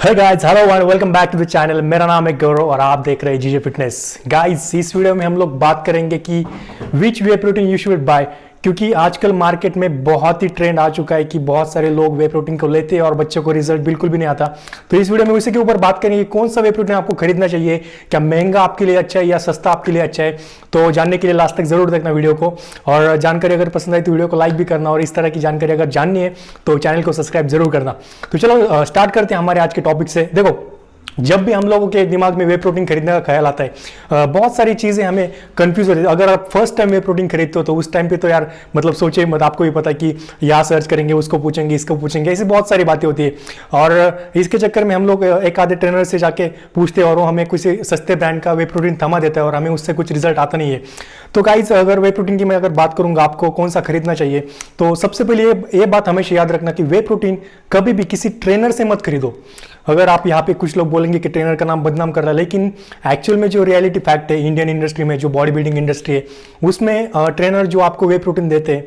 Hey guys, hello and welcome back to the channel. मेरा नाम है गौरव और आप देख रहे हैं जीजे फिटनेस। गाइस, इस वीडियो में हम लोग बात करेंगे कि विच वे प्रोटीन यू शुड बाय, क्योंकि आजकल मार्केट में बहुत ही ट्रेंड आ चुका है कि बहुत सारे लोग वे प्रोटीन को लेते हैं और बच्चों को रिजल्ट बिल्कुल भी नहीं आता। तो इस वीडियो में उसी के ऊपर बात करेंगे कौन सा वे प्रोटीन आपको खरीदना चाहिए, क्या महंगा आपके लिए अच्छा है या सस्ता आपके लिए अच्छा है। तो जानने के लिए लास्ट तक जरूर देखना वीडियो को, और जानकारी अगर पसंद आई तो वीडियो को लाइक भी करना, और इस तरह की जानकारी अगर जाननी है तो चैनल को सब्सक्राइब जरूर करना। तो चलो स्टार्ट करते हैं हमारे आज के टॉपिक से। देखो, जब भी हम लोगों के दिमाग में वे प्रोटीन खरीदने का ख्याल आता है, बहुत सारी चीजें हमें कंफ्यूज हो रही है। अगर आप फर्स्ट टाइम वे प्रोटीन खरीदते हो तो उस टाइम पे तो यार मतलब सोचे मत, आपको भी पता कि यहाँ सर्च करेंगे, उसको पूछेंगे, इसको पूछेंगे, ऐसी बहुत सारी बातें होती है। और इसके चक्कर में हम लोग एक आधे ट्रेनर से जाके पूछते हैं और वो हमें किसी सस्ते ब्रांड का वे प्रोटीन थमा देता है और हमें उससे कुछ रिजल्ट आता नहीं है। तो गाइस, अगर वे प्रोटीन की मैं अगर बात करूंगा आपको कौन सा खरीदना चाहिए, तो सबसे पहले ये बात हमेशा याद रखना कि वे प्रोटीन कभी भी किसी ट्रेनर से मत खरीदो। अगर आप यहाँ पे कुछ लोग बोलेंगे कि ट्रेनर का नाम बदनाम कर रहा है, लेकिन एक्चुअल में जो रियलिटी फैक्ट है इंडियन इंडस्ट्री में, जो बॉडी बिल्डिंग इंडस्ट्री है, उसमें ट्रेनर जो आपको वे प्रोटीन देते हैं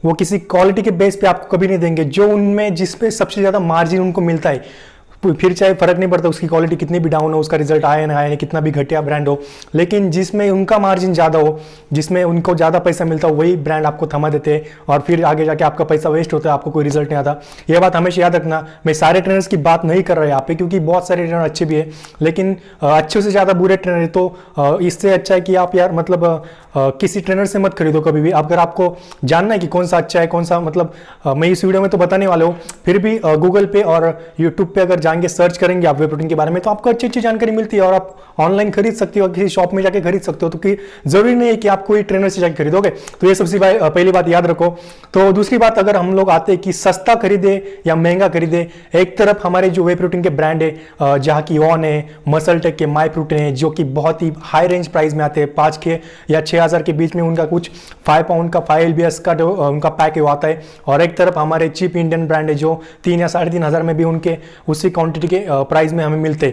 वो किसी क्वालिटी के बेस पे आपको कभी नहीं देंगे। जो उनमें जिसपे सबसे ज़्यादा मार्जिन उनको मिलता है, फिर चाहे फर्क नहीं पड़ता उसकी क्वालिटी कितनी भी डाउन हो, उसका रिजल्ट आए ना आए, कितना भी घटिया ब्रांड हो, लेकिन जिसमें उनका मार्जिन ज़्यादा हो, जिसमें उनको ज़्यादा पैसा मिलता हो, वही ब्रांड आपको थमा देते हैं और फिर आगे जाके आपका पैसा वेस्ट होता है, आपको कोई रिजल्ट नहीं आता। यह बात हमेशा याद रखना। मैं सारे ट्रेनर्स की बात नहीं कर रहा यहाँ पे, क्योंकि बहुत सारे ट्रेनर अच्छे भी है, लेकिन अच्छे से ज़्यादा बुरे ट्रेनर है। तो इससे अच्छा है कि आप यार मतलब किसी ट्रेनर से मत खरीदो कभी भी। अगर आपको जानना है कि कौन सा अच्छा है, कौन सा मतलब मैं इस वीडियो में तो बताने वाला हूँ, फिर भी गूगल पे और यूट्यूब पे अगर जाएंगे, सर्च करेंगे आप वे प्रोटीन के बारे में, तो आपको अच्छी अच्छी जानकारी मिलती है और आप ऑनलाइन खरीद सकते हो, किसी शॉप में जाके खरीद सकते हो। तो कि जरूरी नहीं है कि आप कोई ट्रेनर से जाके खरीदोगे। तो ये सबसे पहली बात याद रखो। तो दूसरी बात, अगर हम लोग आते हैं कि सस्ता खरीदे या महंगा खरीदे, एक तरफ हमारे जो वे प्रोटीन के ब्रांड है, जहाँ की ऑन है, मसल टेक के माई प्रोटीन है, जो कि बहुत ही हाई रेंज प्राइस में आते हैं, 5 के या 6,000 के बीच में उनका कुछ 5 पाउंड का 5 LBS का जो उनका पैक आता है। और एक तरफ हमारे चीप इंडियन ब्रांड है जो 3 या 3,500 में भी उनके उसी क्वांटिटी के प्राइस में हमें मिलते।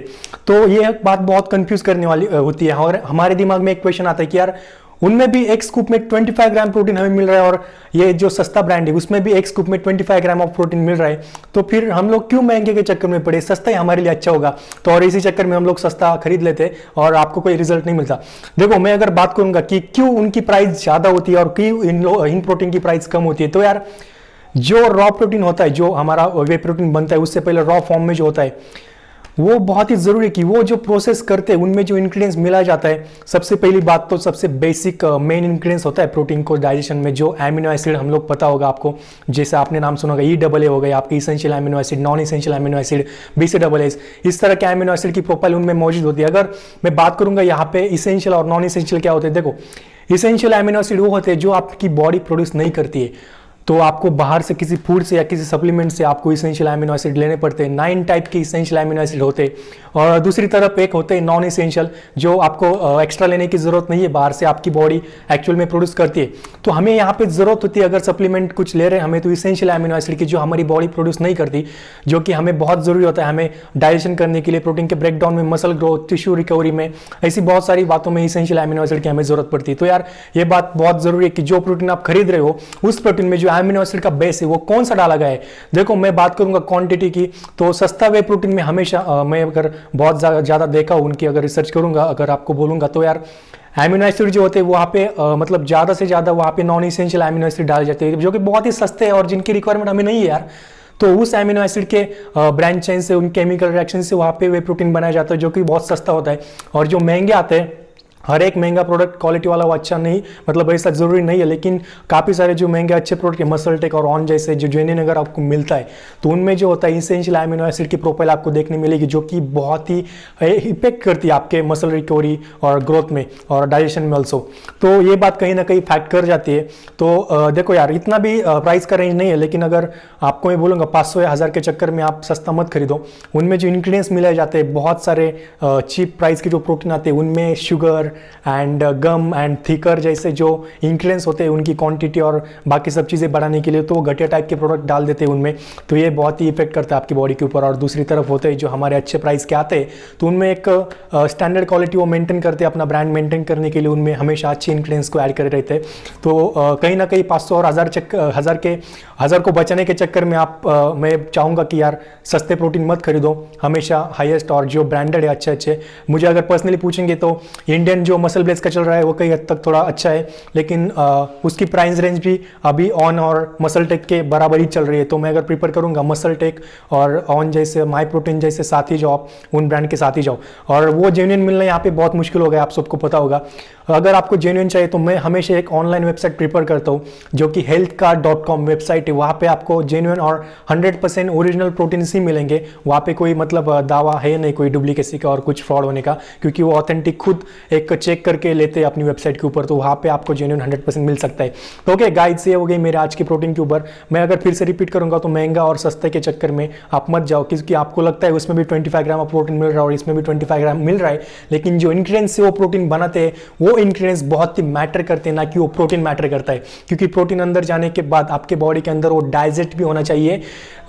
तो ये बात बहुत कंफ्यूज करने वाली होती है, और हमारे दिमाग में एक क्वेश्चन आता है कि यार उनमें भी एक स्कूप में 25 ग्राम प्रोटीन हमें मिल रहा है, और ये जो सस्ता ब्रांड है उसमें भी एक स्कूप में 25 ग्राम ऑफ प्रोटीन मिल रहा है, तो फिर हम लोग क्यों महंगे के चक्कर में पड़े, सस्ता ही हमारे लिए अच्छा होगा। तो और इसी चक्कर में हम लोग सस्ता खरीद लेते और आपको कोई रिजल्ट नहीं मिलता। देखो, मैं अगर बात करूंगा कि क्यों उनकी प्राइस ज्यादा होती है और क्यों इन प्रोटीन की प्राइस कम होती है, तो यार जो रॉ प्रोटीन होता है, जो हमारा वे प्रोटीन बनता है, उससे पहले रॉ फॉर्म में जो होता है, वो बहुत ही जरूरी है कि वो जो प्रोसेस करते हैं उनमें जो इंग्रेडिएंट्स मिलाया जाता है। सबसे पहली बात तो सबसे बेसिक मेन इंग्रेडिएंट्स होता है प्रोटीन को डाइजेशन में, जो एमिनो एसिड हम लोग पता होगा आपको, जैसे आपने नाम सुना होगा EAA हो गए आपके essential amino acid, non essential amino acid, BCAAs, इस तरह के एमिनो एसिड की प्रोफाइल उनमें मौजूद होती है। अगर मैं बात करूंगा यहाँ पे इसेंशियल और नॉन इसेंशियल क्या होते हैं, देखो, इसेंशियल एमिनो एसिड वो होते हैं जो आपकी बॉडी प्रोड्यूस नहीं करती है, तो आपको बाहर से किसी फूड से या किसी सप्लीमेंट से आपको इसेंशियल एमिनो एसिड लेने पड़ते हैं। 9 टाइप के इसेंशियल एमिनो एसिड होते हैं, और दूसरी तरफ एक होते हैं नॉन इसेंशियल, जो आपको एक्स्ट्रा लेने की जरूरत नहीं है, बाहर से आपकी बॉडी एक्चुअल में प्रोड्यूस करती है। तो हमें यहाँ पे जरूरत होती है, अगर सप्लीमेंट कुछ ले रहे हैं हमें, तो इसेंशियल एमिनो एसिड की, जो हमारी बॉडी प्रोड्यूस नहीं करती, जो कि हमें बहुत जरूरी होता है हमें डाइजेशन करने के लिए, प्रोटीन के ब्रेकडाउन में, मसल ग्रोथ, टिश्यू रिकवरी में, ऐसी बहुत सारी बातों में इसेंशियल एमिनो एसिड की हमें जरूरत पड़ती है। तो यार ये बात बहुत जरूरी है कि जो प्रोटीन आप खरीद रहे हो उस प्रोटीन में जो एमिनो एसिड का बेस है वो कौन सा डाला गया है। देखो, मैं बात करूंगा क्वांटिटी की, तो सस्ता वे प्रोटीन में हमेशा मैं अगर बहुत ज्यादा देखा उनकी अगर रिसर्च करूंगा, अगर आपको बोलूंगा, तो यार एमिनो एसिड जो होते हैं वहाँ पे मतलब ज़्यादा से ज़्यादा वहाँ पे नॉन इसेंशियल एमिनो एसिड डाले जाते हैं, जो कि बहुत ही सस्ते हैं और जिनकी रिक्वायरमेंट हमें नहीं है यार। तो उस एमिनो एसिड के ब्रांच चेन से, उन केमिकल रिएक्शन से वहाँ पे वे प्रोटीन बनाया जाता है, जो कि बहुत सस्ता होता है। और जो महंगे आते हैं, हर एक महंगा प्रोडक्ट क्वालिटी वाला वो अच्छा नहीं, मतलब ऐसा जरूरी नहीं है, लेकिन काफ़ी सारे जो महंगे अच्छे प्रोडक्ट, मसल टेक और ऑन जैसे जो जेन्युइन अगर आपको मिलता है, तो उनमें जो होता है इसेंशियल एमिनो एसिड की प्रोफाइल आपको देखने मिलेगी, जो कि बहुत ही इफेक्ट करती है आपके मसल रिकवरी और ग्रोथ में और डाइजेशन में ऑल्सो। तो ये बात कहीं ना कहीं फैक्ट कर जाती है। तो देखो यार, इतना भी प्राइस का रेंज नहीं है, लेकिन अगर आपको मैं बोलूँगा 500 या 1000 के चक्कर में आप सस्ता मत खरीदो। उनमें जो इंग्रीडियंट्स मिलाए जाते हैं, बहुत सारे चीप प्राइस के जो प्रोटीन आते हैं, उनमें sugar, and gum and thicker जैसे जो इंग्रेडिएंट्स होते हैं उनकी क्वांटिटी और बाकी सब चीज़ें बढ़ाने के लिए तो वो घटिया टाइप के प्रोडक्ट डाल देते हैं उनमें, तो ये बहुत ही इफेक्ट करता है आपकी बॉडी के ऊपर। और दूसरी तरफ होते हैं जो हमारे अच्छे प्राइस के आते हैं तो उनमें एक स्टैंडर्ड क्वालिटी वो मेंटेन करते हैं, अपना ब्रांड मेंटेन करने के लिए उनमें हमेशा अच्छे इंग्रेडिएंट्स को ऐड करे रहते हैं। तो कहीं ना कहीं 500 और 1000 को बचाने के चक्कर में मैं चाहूँगा कि यार सस्ते प्रोटीन मत खरीदो, हमेशा हाईएस्ट और जो ब्रांडेड है अच्छे। मुझे अगर पर्सनली पूछेंगे तो इंडियन जो मसल ब्लेज का चल रहा है वो कहीं हद तक थोड़ा अच्छा है, लेकिन उसकी प्राइस रेंज भी अभी ऑन और मसल टेक के बराबर ही चल रही है। तो मैं अगर प्रीफर करूँगा मसल टेक और ऑन जैसे माई प्रोटीन जैसे साथ ही जाओ, उन ब्रांड के साथ ही जाओ। और वो जेन्युइन मिलना यहाँ पे बहुत मुश्किल हो गया, आप सबको पता होगा। अगर आपको जेन्युइन चाहिए तो मैं हमेशा एक ऑनलाइन वेबसाइट प्रीफर करता हूँ जो कि healthcard.com वेबसाइट है। वहाँ पे आपको जेन्युइन और 100% ओरिजिनल प्रोटीन ही मिलेंगे। वहाँ पे कोई मतलब दावा है नहीं कोई डुप्लीकेसी का और कुछ फ्रॉड होने का, क्योंकि वो ऑथेंटिक खुद एक चेक करके लेते हैं अपनी वेबसाइट के ऊपर, तो वहाँ पे आपको जेन्युइन 100% मिल सकता है। तो ओके गाइस, ये हो गई मेरे आज के प्रोटीन के ऊपर। मैं अगर फिर से रिपीट करूँगा तो महंगा और सस्ते के चक्कर में आप मत जाओ, क्योंकि आपको लगता है उसमें भी 25 ग्राम प्रोटीन मिल रहा है और इसमें भी 25 ग्राम मिल रहा है, लेकिन जो इंग्रेडिएंट्स से वो प्रोटीन बनाते हैं वो इंग्रेडिएंट्स बहुत ही मैटर करते हैं, ना कि वो प्रोटीन मैटर करता है। क्योंकि प्रोटीन अंदर जाने के बाद आपके बॉडी के अंदर वो डाइजेस्ट भी होना चाहिए,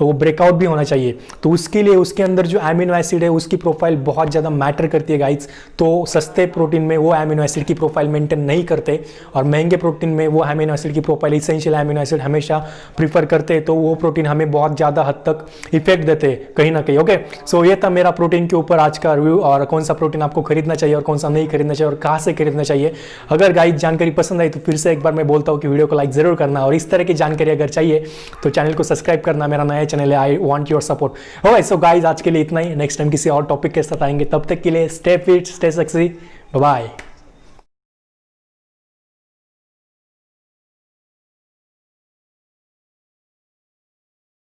वो ब्रेकआउट भी होना चाहिए। तो उसके लिए उसके अंदर जो एमिनो एसिड है उसकी प्रोफाइल बहुत ज़्यादा मैटर करती है गाइस। तो सस्ते प्रोटीन में वो एमिनो एसिड की प्रोफाइल मेंटेन नहीं करते और महंगे प्रोटीन में वो एमिनो एसिड की प्रोफाइल, इसेंशियल एमिनो एसिड हमेशा प्रीफर करते हैं। तो वो प्रोटीन हमें बहुत ज़्यादा हद तक इफेक्ट देते हैं कहीं ना कहीं। ओके, सो ये था मेरा प्रोटीन के ऊपर आज का रिव्यू, और कौन सा प्रोटीन आपको खरीदना चाहिए और कौन सा नहीं खरीदना चाहिए और कहाँ से खरीदना चाहिए। अगर गाइस जानकारी पसंद आई तो फिर से एक बार मैं बोलता हूँ कि वीडियो को लाइक जरूर करना, और इस तरह की जानकारी अगर चाहिए तो चैनल को सब्सक्राइब करना। मेरा नया चैनल है, I want your support. Okay, so guys आज के लिए इतना ही। नेक्स्ट टाइम किसी और टॉपिक के साथ आएंगे, तब तक के लिए stay fit, stay sexy, bye bye.